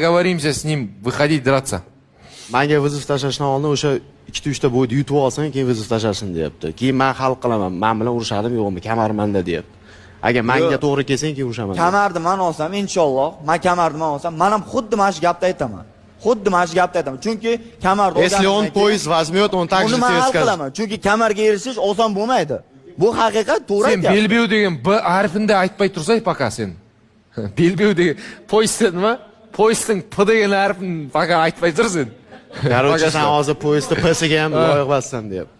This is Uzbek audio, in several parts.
договоримся с ним выходить драться. Menga vizif tashlashdan oldin o'sha 2-3 ta bo'yni yutib olsang, keyin vizif tashlashsin deyapti. Keyin men hal qilaman. Men bilan urishadimi yo'qmi? Kamarmanda deyapti. Agar menga to'g'ri kelsang, keyin urushaman. Kamarni men olsam, inshaalloh, men kamarni men olsam, men ham xuddi mana shu gapni aytaman. Xuddi mana shu gapni aytaman. Chunki kamarni Если он поезд возьмет, он так же тебе скажет. Chunki kamarga erishish oson bo'lmaydi. Bu haqiqat, to'g'ri Sen aytyapsan. belbeu degan B harfini aytmay tursay пока sen. Belbeu degan poyezd nima? Poyezdning P degan harfini пока aytmay tursin. Короче, sen hozir poyezdni P-siga ham loyiq bassan deyapti.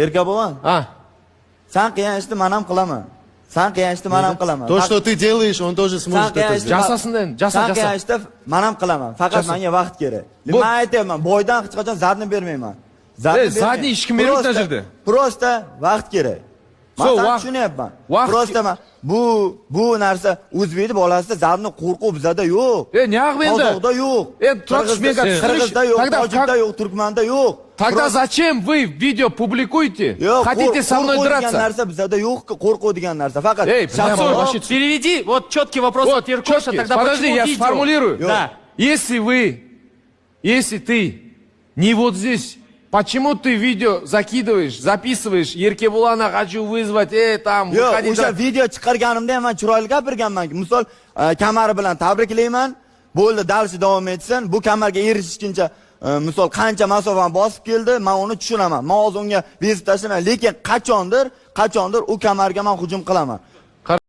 Erkabo'g'an. Ha. Sen qilgan ishni men ham qilaman. Sen qilgan ishni men ham qilaman. То, что ты делаешь, он тоже сможет это сделать. Jasasin endi, Sen jasa. qilgan ishni men ham qilaman. Faqat menga vaqt kerak. Men aytayman, boydan hech qachon zarni bermayman. Zarni hech kim bermaydi bu yerda. Prosta vaqt kerak. Men tushunyapman. Prosta bu narsa o'zbekning bolasida zarni qo'rquv bizada yo'q. Niyaq endi? Qozoqda yo'q. Qirg'izda yo'q, tojikda yo'q, turkmanda yo'q. Тогда зачем вы видео публикуете? Хотите со мной драться? narsa bizada yo'q, qo'rquv degan narsa. Faqat Переведи, вот четкий вопрос от Иркоша, тогда подожди, почему я видео? сформулирую. Да. Если ты не вот здесь, почему ты видео закидываешь, записываешь, Еркебулана хочу вызвать, там, выходи. O'sha video chiqarganimda ham men chiroyli gapirganman. Misol, kamari bilan tabriklayman. Bo'ldi, darsi davom etsin. Bu kamarga erishishguncha misol qancha masofani bosib keldi, men uni tushunaman. Men hozir unga bezib tashlamayman, lekin qachondir u kamarga men hujum qilaman.